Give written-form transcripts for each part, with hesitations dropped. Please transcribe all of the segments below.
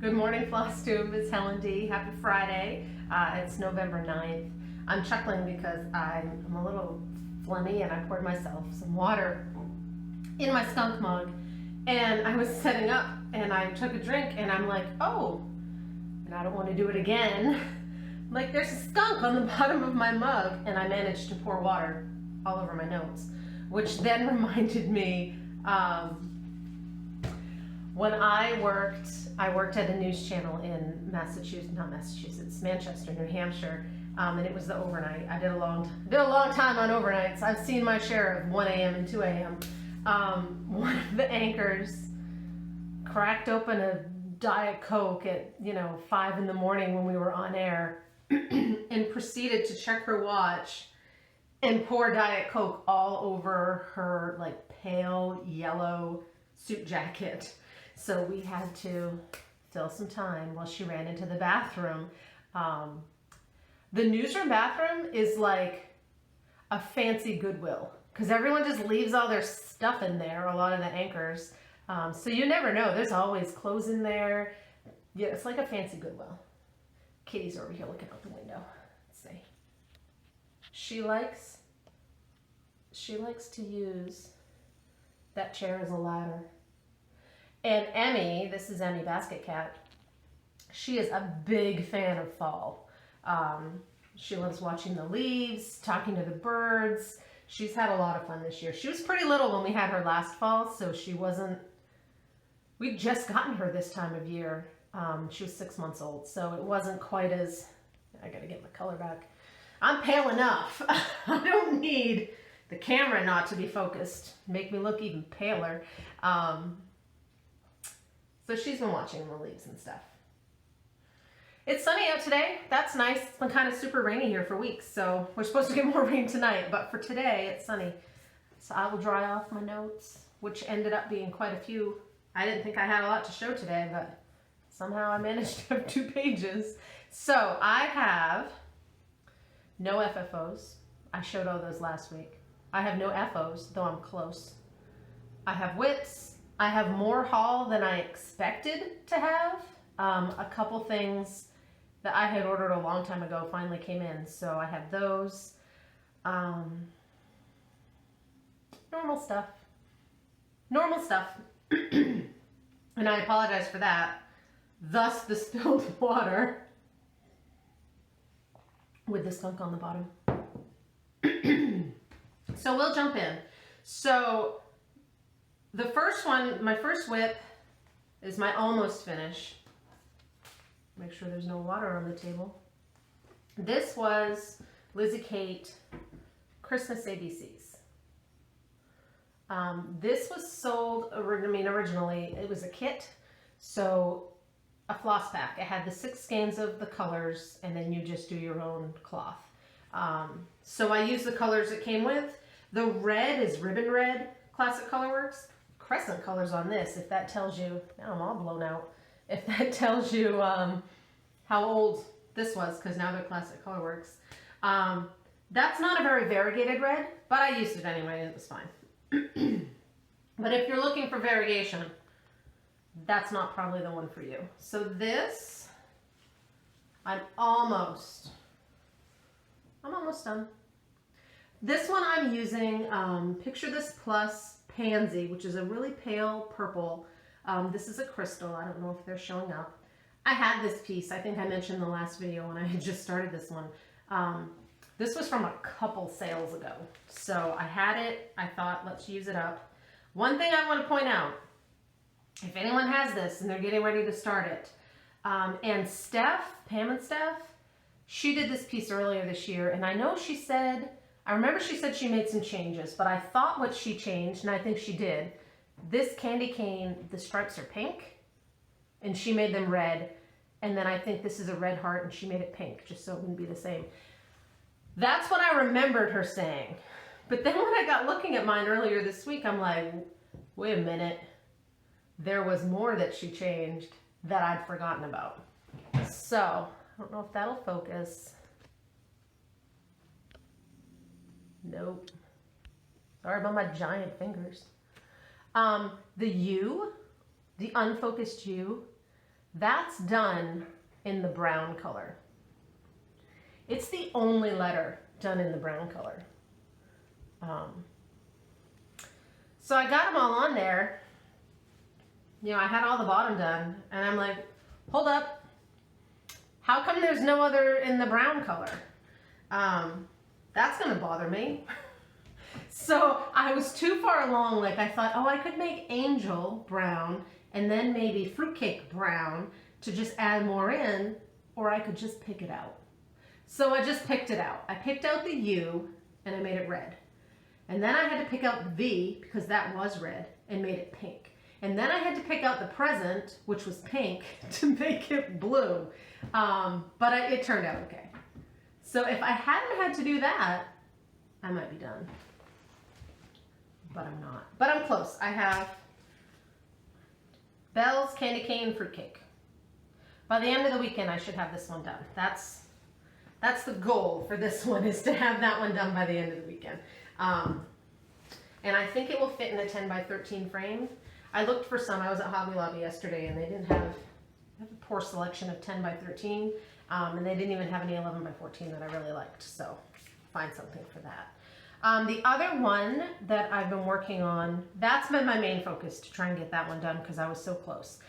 Good morning, Flosstube. It's Helen D. Happy Friday. It's November 9th. I'm chuckling because I'm a little phlegmy and I poured myself some water in my skunk mug and I was setting up and I took a drink and I'm like, oh, and I don't want to do it again. Like there's a skunk on the bottom of my mug, and I managed to pour water all over my notes, which then reminded me when I worked at a news channel in Manchester, New Hampshire, and it was the overnight. I did a long time on overnights. I've seen my share of 1 a.m. and 2 a.m. One of the anchors cracked open a Diet Coke at 5 in the morning when we were on air, and proceeded to check her watch and pour Diet Coke all over her like pale yellow suit jacket. So we had to fill some time while she ran into the bathroom. The newsroom bathroom is like a fancy Goodwill because everyone just leaves all their stuff in there, a lot of the anchors. So you never know. There's always clothes in there. Yeah, it's like a fancy Goodwill. Kitty's over here looking out the window. Let's see. She likes to use that chair as a ladder. And Emmy, this is Emmy Basket Cat, she is a big fan of fall. She loves watching the leaves, talking to the birds. She's had a lot of fun this year. She was pretty little when we had her last fall, so we'd just gotten her this time of year. She was 6 months old, so it wasn't quite as, I gotta get my color back. I'm pale enough. I don't need the camera not to be focused. Make me look even paler. So she's been watching the leaves and stuff. It's sunny out today. That's nice. It's been kind of super rainy here for weeks, so we're supposed to get more rain tonight, but for today it's sunny. So I will dry off my notes, which ended up being quite a few. I didn't think I had a lot to show today, but somehow I managed to have 2 pages. So I have no FFOs. I showed all those last week. I have no FOs, though I'm close. I have WITs. I have more haul than I expected to have. A couple things that I had ordered a long time ago finally came in, so I have those. Normal stuff. And I apologize for that. Thus the spilled water with the skunk on the bottom. So we'll jump in. So the first one, my first whip, is my almost finish. Make sure there's no water on the table. This was Lizzie Kate Christmas ABCs. This was sold, originally it was a kit, so a floss pack. It had the 6 skeins of the colors, and then you just do your own cloth. So I used the colors it came with. The red is Ribbon Red, Classic Colorworks. Crescent colors on this, if that tells you, now I'm all blown out, if that tells you how old this was, because now they're Classic Colorworks. That's not a very variegated red, but I used it anyway and it was fine. But if you're looking for variegation, that's not probably the one for you. So this, I'm almost done. This one I'm using Picture This Plus Pansy, which is a really pale purple. This is a crystal. I don't know if they're showing up. I had this piece. I think I mentioned in the last video when I had just started this one. This was from a couple sales ago. So I had it. I thought, let's use it up. One thing I want to point out, if anyone has this and they're getting ready to start it, and Pam and Steph, she did this piece earlier this year, and I know she said, I remember she said she made some changes, but I thought what she changed, and I think she did, this candy cane, the stripes are pink, and she made them red, and then I think this is a red heart, and she made it pink, just so it wouldn't be the same. That's what I remembered her saying. But then when I got looking at mine earlier this week, I'm like, wait a minute. There was more that she changed that I'd forgotten about. So, I don't know if that'll focus. Nope. Sorry about my giant fingers. The U, the unfocused U, That's done in the brown color. It's the only letter done in the brown color. So I got them all on there. You know, I had all the bottom done, and I'm like, hold up. How come there's no other in the brown color? That's gonna bother me. So I was too far along. Like I thought, oh, I could make angel brown and then maybe fruitcake brown to just add more in, or I could just pick it out. So I just picked it out. I picked out the U and I made it red. And then I had to pick out the V because that was red and made it pink. And then I had to pick out the present, which was pink, to make it blue. But it turned out okay. So if I hadn't had to do that, I might be done. But I'm not. But I'm close. I have bells, candy cane, fruitcake. By the end of the weekend, I should have this one done. That's the goal for this one, is to have that one done by the end of the weekend. And I think it will fit in a 10 by 13 frame. I looked for some. I was at Hobby Lobby yesterday, and they didn't have a poor selection of 10 by 13, and they didn't even have any 11 by 14 that I really liked. So find something for that. The other one that I've been working on, that's been my main focus, to try and get that one done because I was so close.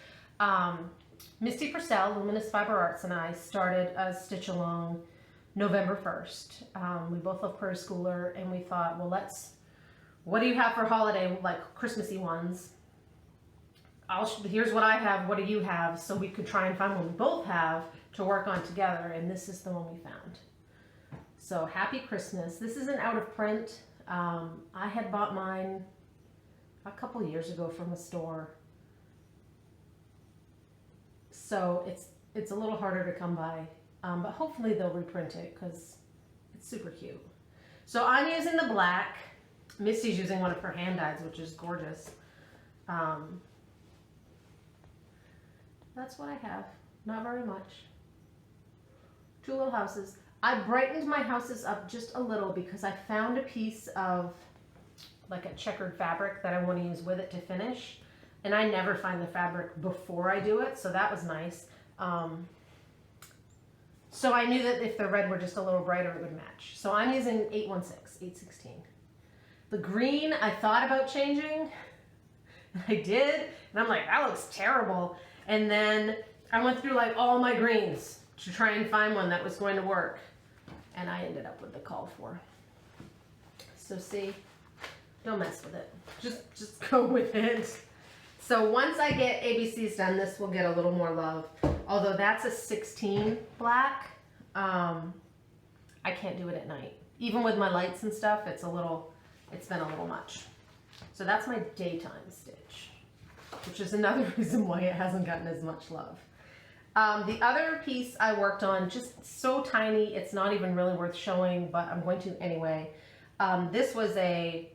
Misty Purcell, Luminous Fiber Arts, and I started a stitch along November 1st. We both love Prairie Schooler, and we thought, well, what do you have for holiday, like Christmassy ones? Here's what I have, what do you have? So we could try and find one we both have to work on together, and this is the one we found. So Happy Christmas. This isn't out of print. I had bought mine a couple years ago from a store. So it's a little harder to come by, but hopefully they'll reprint it because it's super cute. So I'm using the black. Misty's using one of her hand dyes, which is gorgeous. That's what I have. Not very much. 2 little houses. I brightened my houses up just a little because I found a piece of like a checkered fabric that I want to use with it to finish. And I never find the fabric before I do it, so that was nice. So I knew that if the red were just a little brighter, it would match. So I'm using 816. The green, I thought about changing. I did, and I'm like, that looks terrible. And then I went through like all my greens to try and find one that was going to work. And I ended up with the called for. So see, don't mess with it. Just go with it. So once I get ABCs done, this will get a little more love. Although that's a 16 black, I can't do it at night. Even with my lights and stuff, it's been a little much. So that's my daytime stitch, which is another reason why it hasn't gotten as much love. The other piece I worked on, just so tiny, it's not even really worth showing, but I'm going to anyway. This was a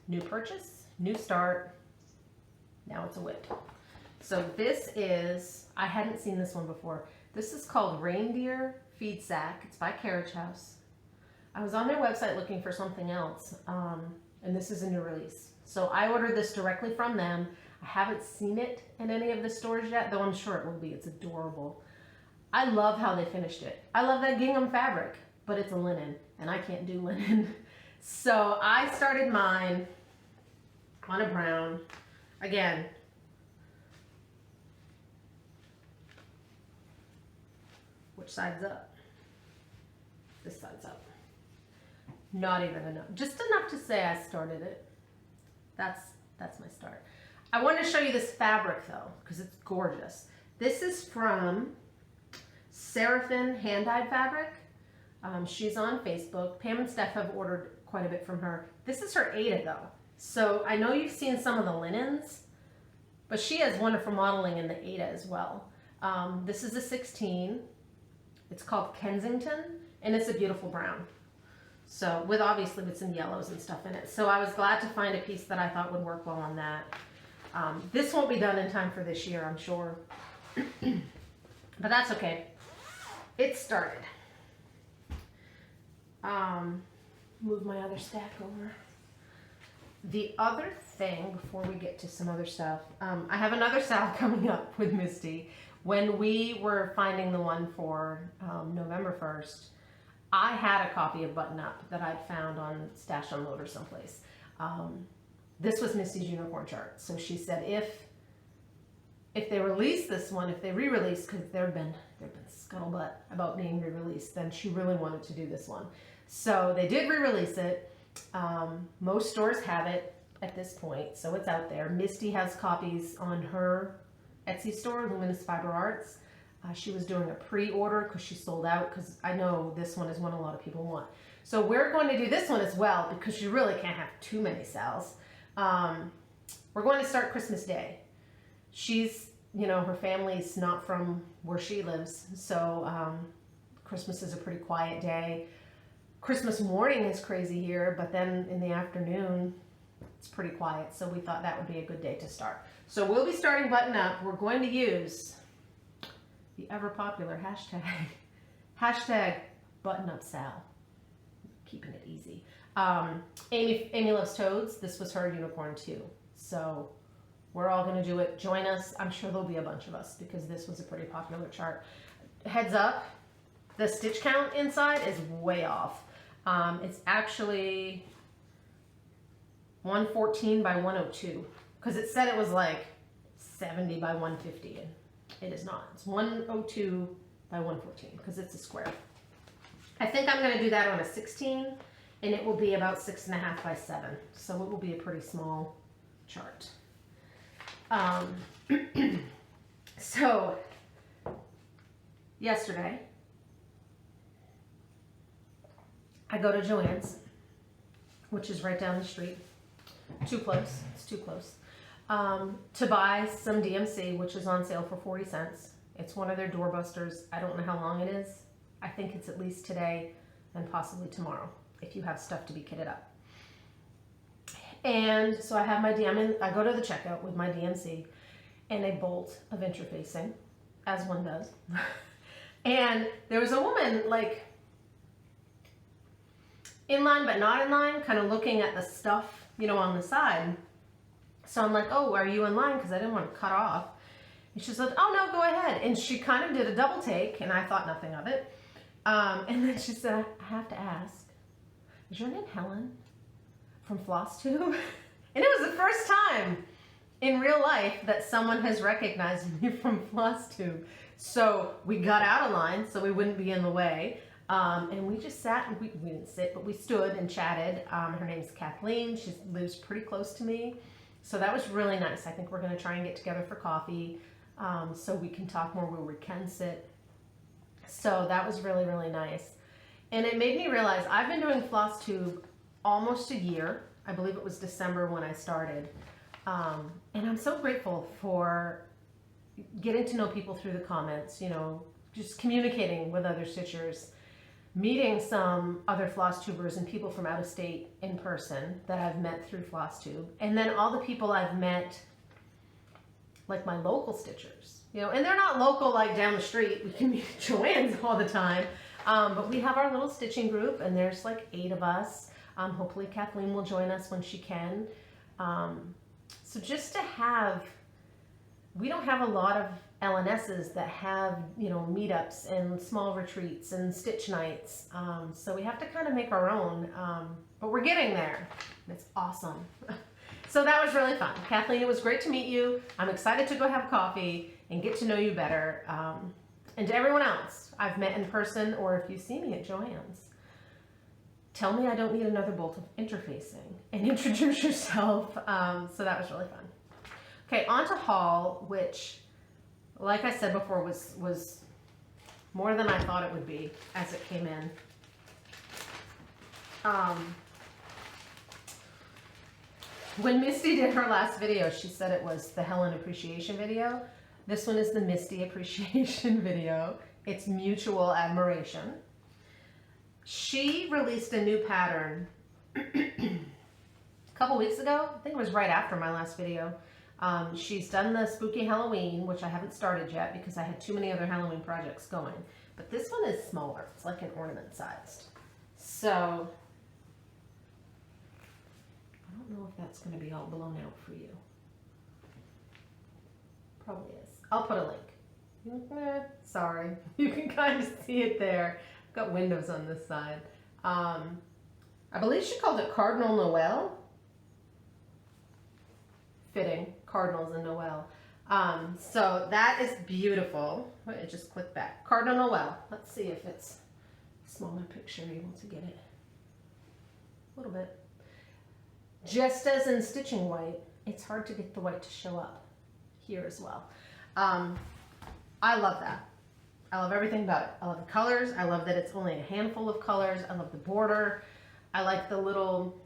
new purchase, new start. Now it's a whip. So this is, I hadn't seen this one before. This is called Reindeer Feed Sack. It's by Carriage House. I was on their website looking for something else, and this is a new release. So I ordered this directly from them. I haven't seen it in any of the stores yet, though I'm sure it will be. It's adorable. I love how they finished it. I love that gingham fabric, but it's a linen, and I can't do linen. So I started mine on a brown. Again, which side's up? This side's up. Not even enough. Just enough to say I started it. That's my start. I want to show you this fabric though, because it's gorgeous. This is from Seraphim hand-dyed fabric. She's on Facebook. Pam and Steph have ordered quite a bit from her. This is her Ada though. So I know you've seen some of the linens, but she has wonderful modeling in the Ada as well. This is a 16. It's called Kensington, and it's a beautiful brown. So obviously with some yellows and stuff in it. So I was glad to find a piece that I thought would work well on that. This won't be done in time for this year, I'm sure. But that's okay. It started. Move my other stack over. The other thing, before we get to some other stuff, I have another sale coming up with Misty. When we were finding the one for November 1st, I had a copy of Button Up that I'd found on Stash Unload or someplace. This was Misty's unicorn chart. So she said if they release this one, if they re-release, because there'd been scuttlebutt about being re-released, then she really wanted to do this one. So they did re-release it. Most stores have it at this point, so it's out there. Misty has copies on her Etsy store, Luminous Fiber Arts. She was doing a pre-order because she sold out, because I know this one is one a lot of people want. So we're going to do this one as well, because you really can't have too many sales. We're going to start Christmas Day. She's, you know, her family's not from where she lives, so Christmas is a pretty quiet day. Christmas morning is crazy here, but then in the afternoon, it's pretty quiet, so we thought that would be a good day to start. So we'll be starting Button Up. We're going to use the ever popular hashtag Button Up Sal. Keeping it easy. Amy Loves Toads. This was her unicorn too. So we're all going to do it. Join us. I'm sure there'll be a bunch of us because this was a pretty popular chart. Heads up, the stitch count inside is way off. It's actually 114 by 102 because it said it was like 70 by 150 and it is not. It's 102 by 114 because it's a square. I think I'm going to do that on a 16 and it will be about 6.5 by 7. So it will be a pretty small chart. So yesterday I go to Joann's, which is right down the street. Too close. It's too close. To buy some DMC, which is on sale for 40 cents. It's one of their doorbusters. I don't know how long it is. I think it's at least today and possibly tomorrow if you have stuff to be kitted up. And so I have my I go to the checkout with my DMC and a bolt of interfacing, as one does. And there was a woman like in line but not in line, kind of looking at the stuff, you know, on the side. So I'm like, oh, are you in line? Because I didn't want to cut off. And she said, oh no, go ahead. And she kind of did a double take and I thought nothing of it. And then she said, I have to ask, is your name Helen from Flosstube? And it was the first time in real life that someone has recognized me from Flosstube. So we got out of line so we wouldn't be in the way. And we just sat, and we didn't sit, but we stood and chatted. Her name's Kathleen. She lives pretty close to me. So that was really nice. I think we're going to try and get together for coffee so we can talk more where we can sit. So that was really, really nice. And it made me realize I've been doing Flosstube almost a year. I believe it was December when I started. And I'm so grateful for getting to know people through the comments, you know, just communicating with other stitchers, meeting some other Flosstubers and people from out of state in person that I've met through Flosstube. And then all the people I've met, like my local stitchers, you know, and they're not local like down the street. We can meet at Joann's all the time. But we have our little stitching group and there's like 8 of us. Hopefully Kathleen will join us when she can. So just to have, we don't have a lot of LNSs that have, you know, meetups and small retreats and stitch nights. So we have to kind of make our own, but we're getting there. It's awesome. So that was really fun. Kathleen, it was great to meet you. I'm excited to go have coffee and get to know you better. And to everyone else I've met in person or if you see me at Joann's, tell me I don't need another bolt of interfacing and introduce yourself. So that was really fun. Okay, on to haul, which, like I said before, was more than I thought it would be as it came in. When Misty did her last video, she said it was the Helen appreciation video. This one is the Misty appreciation video. It's mutual admiration. She released a new pattern a couple weeks ago. I think it was right after my last video. She's done the Spooky Halloween, which I haven't started yet because I had too many other Halloween projects going. But this one is smaller. It's like an ornament sized. So I don't know if that's going to be all blown out for you. Probably is. I'll put a link. Sorry, you can kind of see it there. I've got windows on this side. I believe she called it Cardinal Noel. Fitting, Cardinals and Noel. So that is beautiful. Wait, it just clicked back. Cardinal Noel. Let's see if it's a smaller picture, able to get it. A little bit. Just as in stitching white, it's hard to get the white to show up here as well. I love that. I love everything about it. I love the colors. I love that it's only a handful of colors. I love the border. I like the little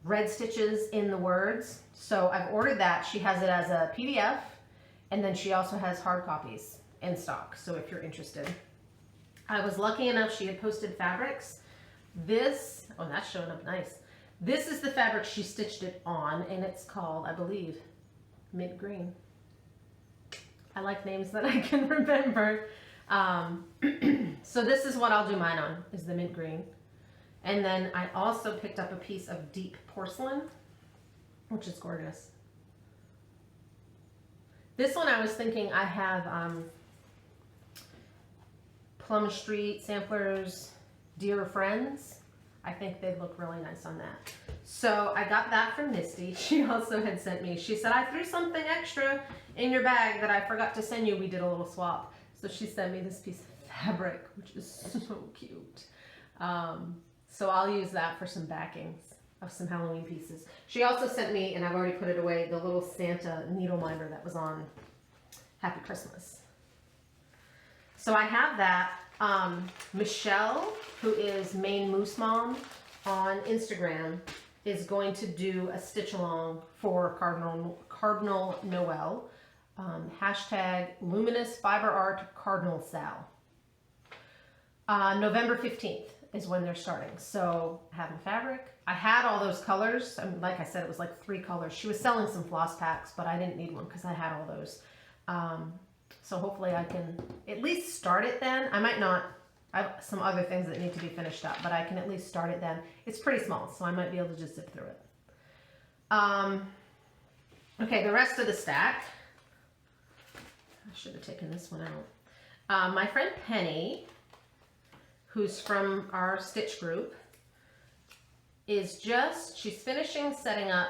red stitches in the words. So I've ordered that. She has it as a PDF, and then she also has hard copies in stock. So if you're interested. I was lucky enough, she had posted fabrics. This, oh, that's showing up nice. This is the fabric she stitched it on, and it's called, I believe, Mint Green. I like names that I can remember. So this is what I'll do mine on, is the Mint Green. And then I also picked up a piece of deep porcelain, which is gorgeous. This one I was thinking I have Plum Street Samplers Dear Friends. I think they'd look really nice on that. So I got that from Misty. She also had sent me, she said, I threw something extra in your bag that I forgot to send you. We did a little swap. So she sent me this piece of fabric, which is so cute. So I'll use that for some backings of some Halloween pieces. She also sent me, and I've already put it away, the little Santa needle minder that was on Happy Christmas. So I have that. Michelle, who is Maine Moose Mom on Instagram, is going to do a stitch along for Cardinal Noel. Hashtag Luminous Fiber Art Cardinal Sal. November 15th is when they're starting. So I have my fabric. I had all those colors. I mean, like I said, it was like 3 colors. She was selling some floss packs, but I didn't need one because I had all those. So hopefully I can at least start it then. I might not. I have some other things that need to be finished up, but I can at least start it then. It's pretty small, so I might be able to just zip through it. Okay, the rest of the stack. I should have taken this one out. My friend Penny, who's from our stitch group, she's finishing setting up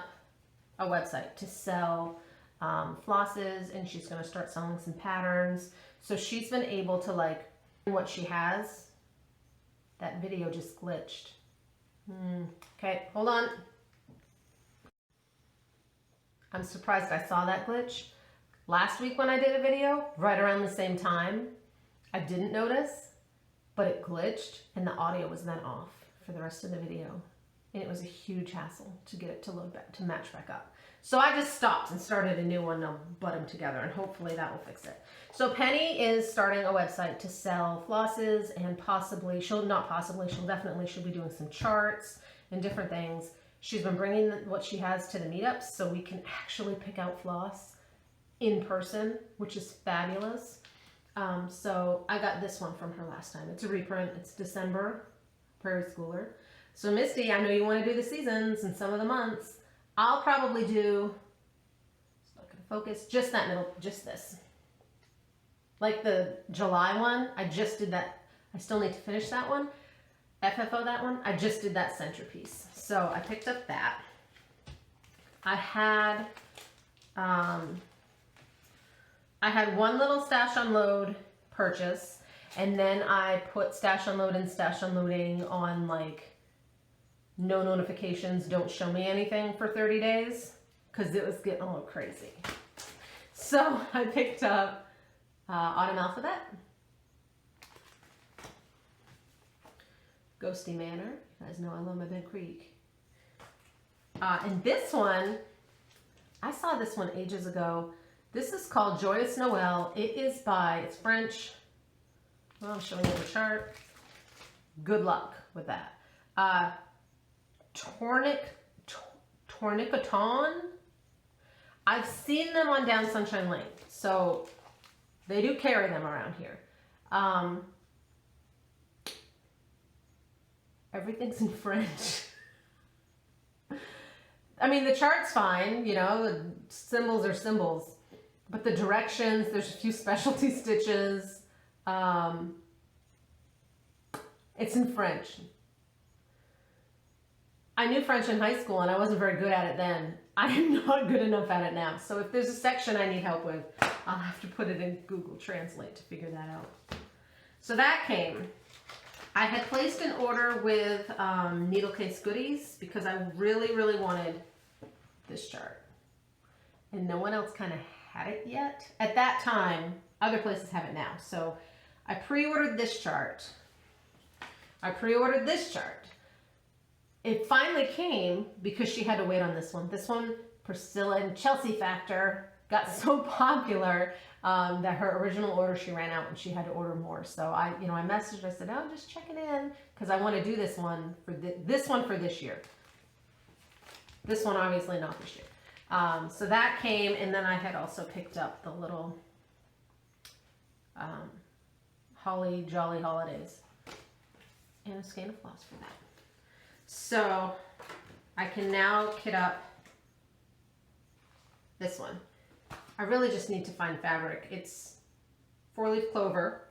a website to sell flosses, and she's going to start selling some patterns. So she's been able to, like, what she has. That video just glitched. Okay, hold on. I'm surprised I saw that glitch. Last week when I did a video, right around the same time, I didn't notice, but it glitched and the audio was then off for the rest of the video. And it was a huge hassle to get it to load back, to match back up. So I just stopped and started a new one. I'll butt them together and hopefully that will fix it. So Penny is starting a website to sell flosses, and she'll definitely be doing some charts and different things. She's been bringing what she has to the meetups so we can actually pick out floss in person, which is fabulous. So I got this one from her last time. It's a reprint. It's December, Prairie Schooler. So Misty, I know you want to do the seasons and some of the months. I'll probably do, it's not going to focus, just that middle, just this. Like the July one, I just did that. I still need to finish that one. FFO that one. I just did that centerpiece. So I picked up that. I had one little stash unload purchase, and then I put stash unload and stash unloading on like no notifications, don't show me anything for 30 days because it was getting a little crazy. So I picked up Autumn Alphabet, Ghosty Manor. You guys know I love my Big Creek. And this one, I saw this one ages ago. This is called Joyous Noel. It's French. Well, I'm showing you the chart. Good luck with that. Tourniqueton. I've seen them on Down Sunshine Lane, so they do carry them around here. Everything's in French. I mean, the chart's fine, you know, the symbols are symbols, But the directions, there's a few specialty stitches. It's in French. I knew French in high school and I wasn't very good at it then. I am not good enough at it now. So if there's a section I need help with, I'll have to put it in Google Translate to figure that out. So that came. I had placed an order with Needle Case Goodies because I really, really wanted this chart. And no one else kind of had it yet. At that time, other places have it now. So I pre-ordered this chart. I pre-ordered this chart. It finally came because she had to wait on this one. This one, Priscilla and Chelsea Factor, got so popular that her original order, she ran out and she had to order more. So I messaged her, I said, oh, I'm just checking in because I want to do this one for this year. This one, obviously not this year. So that came, and then I had also picked up the little Holly Jolly Holidays and a skein of floss for that. So I can now kit up this one. I really just need to find fabric. It's 4-leaf clover,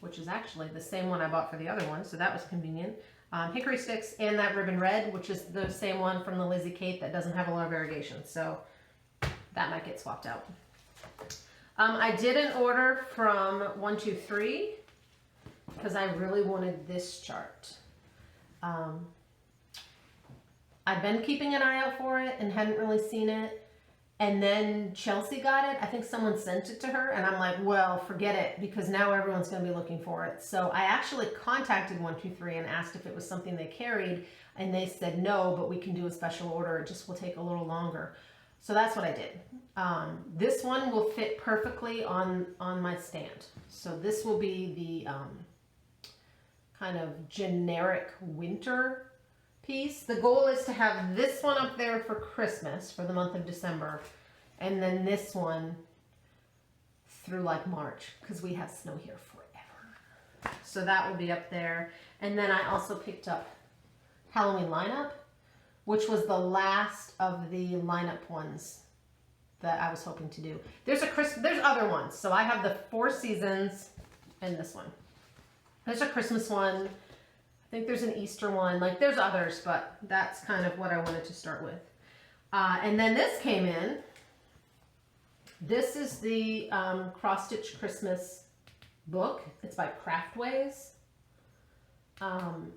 which is actually the same one I bought for the other one, so that was convenient. Hickory sticks and that ribbon red, which is the same one from the Lizzie Kate that doesn't have a lot of variegation, so that might get swapped out. I did an order from 123 because I really wanted this chart. I've been keeping an eye out for it and hadn't really seen it. And then Chelsea got it. I think someone sent it to her and I'm like, well, forget it because now everyone's going to be looking for it. So I actually contacted 123 and asked if it was something they carried and they said no, but we can do a special order. It just will take a little longer. So that's what I did. This one will fit perfectly on my stand. So this will be the kind of generic winter piece. The goal is to have this one up there for Christmas for the month of December, and then this one through like March because we have snow here forever. So that will be up there. And then I also picked up Halloween lineup, which was the last of the lineup ones that I was hoping to do. There's other ones. So I have the 4 Seasons and this one. There's a Christmas one. I think there's an Easter one. Like there's others, but that's kind of what I wanted to start with. And then this came in. This is the Cross Stitch Christmas book. It's by Craftways. I'm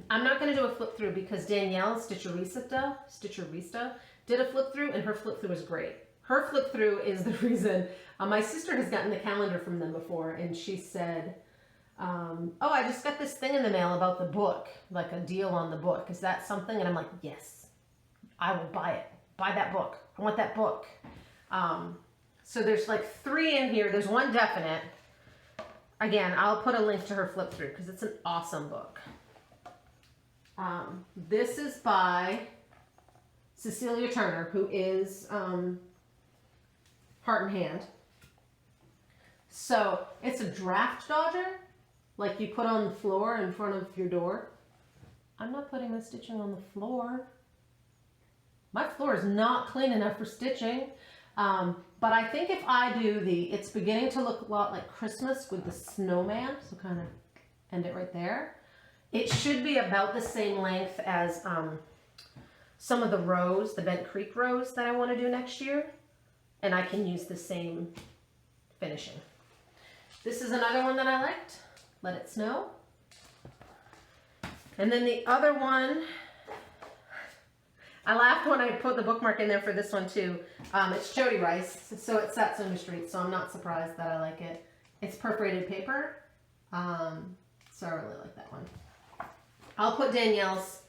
not going to do a flip through because Danielle Stitcherista did a flip through and her flip through was great. Her flip through is the reason. My sister has gotten the calendar from them before and she said, oh, I just got this thing in the mail about the book, like a deal on the book. Is that something? And I'm like, yes, I will buy it. Buy that book. I want that book. So there's like 3 in here. There's one definite. Again, I'll put a link to her flip through because it's an awesome book. This is by Cecilia Turner, who is Heart and Hand. So it's a draft dodger, like you put on the floor in front of your door. I'm not putting my stitching on the floor. My floor is not clean enough for stitching. But I think if I do it's beginning to look a lot like Christmas with the snowman. So kind of end it right there. It should be about the same length as some of the rows, the Bent Creek rows that I want to do next year. And I can use the same finishing. This is another one that I liked. Let It Snow. And then the other one, I laughed when I put the bookmark in there for this one too. It's Jody Rice, so it's Satsuma Street, so I'm not surprised that I like it. It's perforated paper, so I really like that one. I'll put Danielle's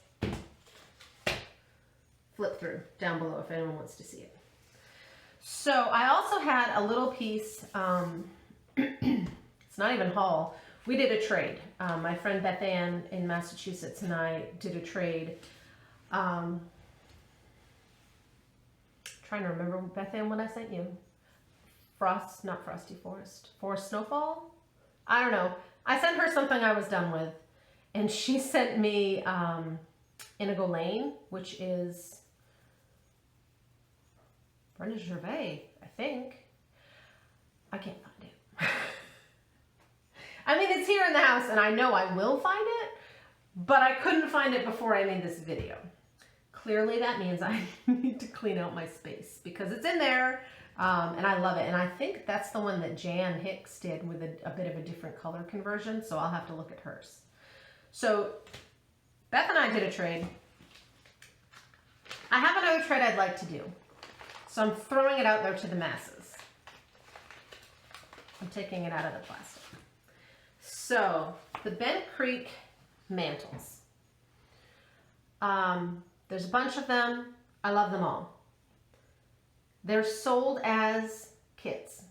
flip through down below if anyone wants to see it. So I also had a little piece, it's not even haul, we did a trade. My friend Beth Ann in Massachusetts and I did a trade. Trying to remember, Beth Ann, what I sent you. Forest Snowfall? I don't know. I sent her something I was done with. And she sent me Inigo Lane, which is Brenda Gervais, I think. I can't find it. I mean, it's here in the house and I know I will find it, but I couldn't find it before I made this video. Clearly that means I need to clean out my space because it's in there and I love it. And I think that's the one that Jan Hicks did with a bit of a different color conversion, so I'll have to look at hers. So Beth and I did a trade. I have another trade I'd like to do, so I'm throwing it out there to the masses. I'm taking it out of the plastic. So the Bent Creek mantles. There's a bunch of them. I love them all. They're sold as kits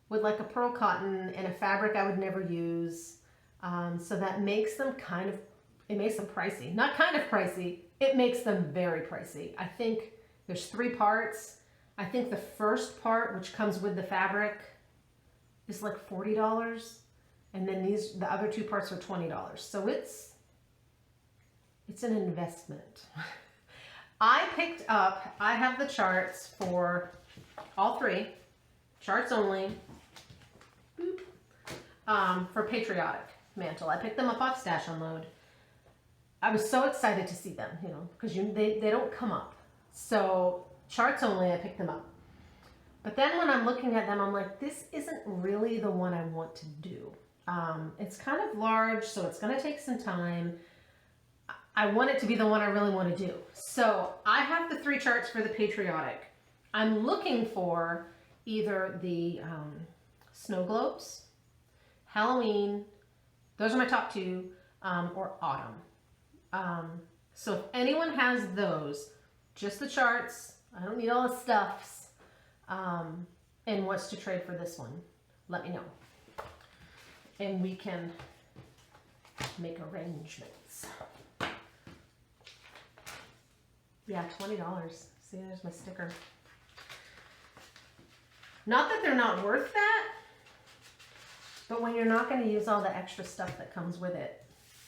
with like a pearl cotton and a fabric I would never use. So that makes them it makes them pricey. Not kind of pricey, it makes them very pricey. I think there's 3 parts. I think the first part, which comes with the fabric, is like $40. And then the other 2 parts are $20. So it's an investment. I have the charts for all 3, charts only, for Patriotic Mantle. I picked them up off Stash Unload. I was so excited to see them, because they don't come up. So charts only, I picked them up. But then when I'm looking at them, I'm like, this isn't really the one I want to do. It's kind of large, so it's going to take some time. I want it to be the one I really want to do. So I have the 3 charts for the Patriotic. I'm looking for either the Snow Globes, Halloween, those are my top 2, or Autumn. So if anyone has those, just the charts, I don't need all the stuffs, and wants to trade for this one, let me know. And we can make arrangements. Yeah, $20. See, there's my sticker. Not that they're not worth that, but when you're not going to use all the extra stuff that comes with it,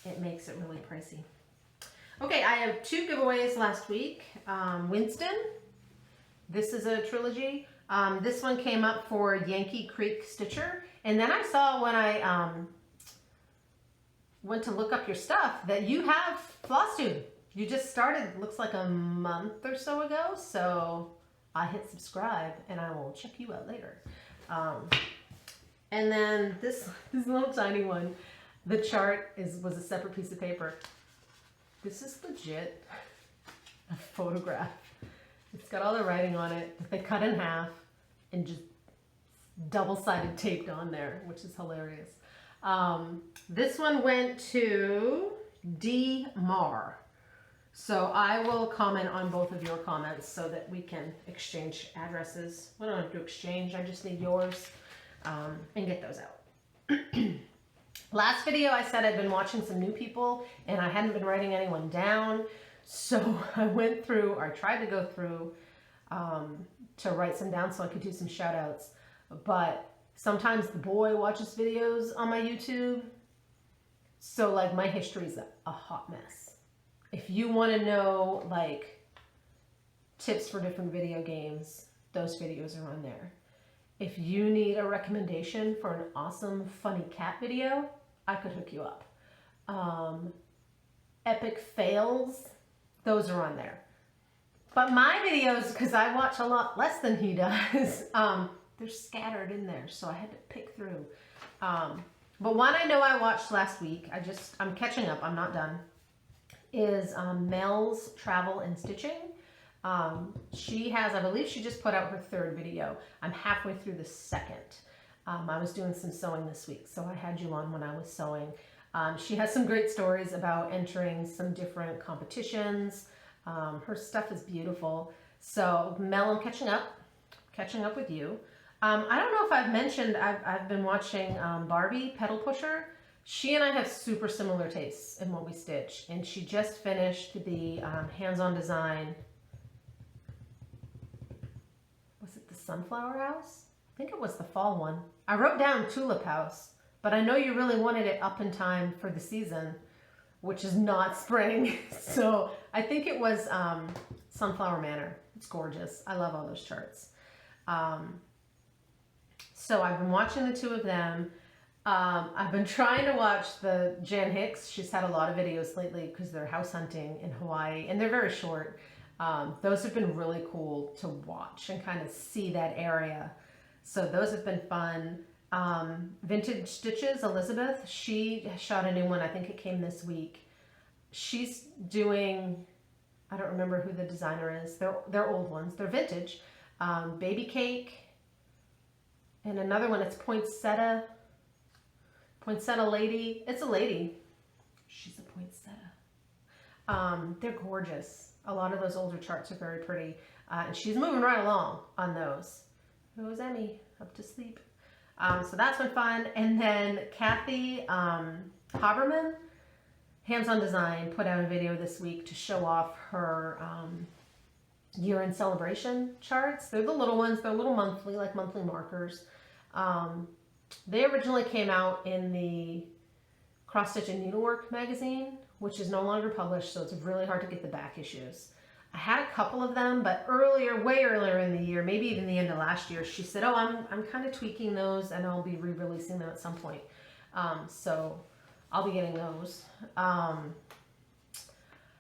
it makes it really pricey. Okay, I have 2 giveaways last week. Winston, this is a trilogy. This one came up for Yankee Creek Stitcher. And then I saw when I went to look up your stuff that you have Flosstube. You just started, looks like a month or so ago. So I hit subscribe and I will check you out later. And then this little tiny one, the chart was a separate piece of paper. This is legit a photograph. It's got all the writing on it that they cut in half and just double-sided taped on there, which is hilarious. This one went to D. Mar. So I will comment on both of your comments so that we can exchange addresses. We don't have to exchange, I just need yours, and get those out. Last video I said I'd been watching some new people and I hadn't been writing anyone down. So I went through, or I tried to go through to write some down so I could do some shout outs. But sometimes the boy watches videos on my YouTube. So like my history is a hot mess. If you want to know like tips for different video games, those videos are on there. If you need a recommendation for an awesome funny cat video, I could hook you up. Epic fails, those are on there. But my videos, because I watch a lot less than he does, they're scattered in there, so I had to pick through. But one I know I watched last week, I'm catching up, I'm not done, is Mel's Travel and Stitching. She has, I believe she just put out her 3rd video. I'm halfway through the 2nd. I was doing some sewing this week, so I had you on when I was sewing. She has some great stories about entering some different competitions. Her stuff is beautiful. So Mel, I'm catching up with you. I don't know if I've mentioned, I've been watching Barbie Pedal Pusher. She and I have super similar tastes in what we stitch, and she just finished the hands-on design. Was it the Sunflower House? I think it was the fall one. I wrote down Tulip House, but I know you really wanted it up in time for the season, which is not spring. So I think it was Sunflower Manor. It's gorgeous. I love all those charts. So I've been watching the two of them. I've been trying to watch the Jan Hicks. She's had a lot of videos lately because they're house hunting in Hawaii, and they're very short. Those have been really cool to watch and kind of see that area. So those have been fun. Vintage Stitches, Elizabeth, she shot a new one. I think it came this week. She's doing, I don't remember who the designer is. They're old ones. They're vintage. Baby Cake. And another one, it's Poinsettia Lady. It's a lady. She's a poinsettia. They're gorgeous. A lot of those older charts are very pretty. And she's moving right along on those. Who was Emmy? Up to sleep. So that's been fun. And then Kathy Haberman, Hands On Design, put out a video this week to show off her year-end celebration charts. They're the little ones. They're little monthly, like monthly markers. They originally came out in the Cross Stitch and Needlework magazine, which is no longer published, so it's really hard to get the back issues. I had a couple of them, but way earlier in the year, maybe even the end of last year, she said, oh, I'm kind of tweaking those and I'll be re-releasing them at some point. So I'll be getting those.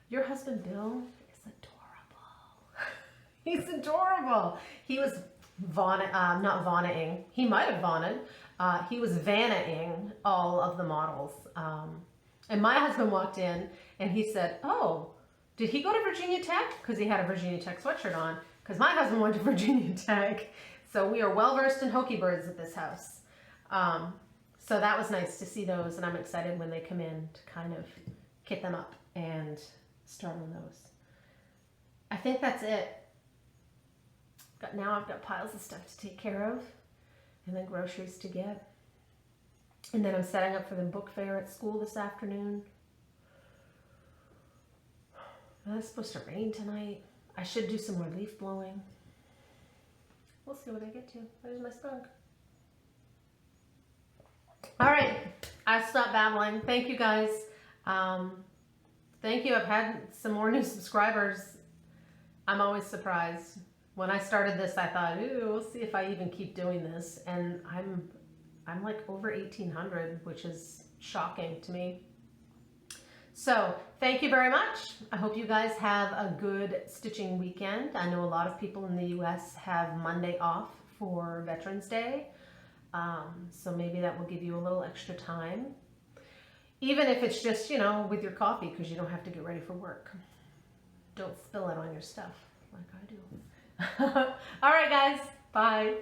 Your husband, Bill, is adorable. He's adorable. He was not vonneting. He might have vonned. He was vannaing all of the models. And my husband walked in and he said, oh, did he go to Virginia Tech? Because he had a Virginia Tech sweatshirt on. Because my husband went to Virginia Tech. So we are well versed in Hokey birds at this house. So that was nice to see those. And I'm excited when they come in to kind of kit them up and start on those. I think that's it. Now I've got piles of stuff to take care of. And then groceries to get. And then I'm setting up for the book fair at school this afternoon. It's supposed to rain tonight. I should do some more leaf blowing. We'll see what I get to. There's my skunk. All right, I stopped babbling. Thank you guys. Thank you. I've had some more new subscribers. I'm always surprised. When I started this, I thought, ooh, we'll see if I even keep doing this. And I'm like over 1,800, which is shocking to me. So thank you very much. I hope you guys have a good stitching weekend. I know a lot of people in the US have Monday off for Veterans Day. So maybe that will give you a little extra time. Even if it's just, you know, with your coffee, because you don't have to get ready for work. Don't spill it on your stuff like I do. All right, guys. Bye.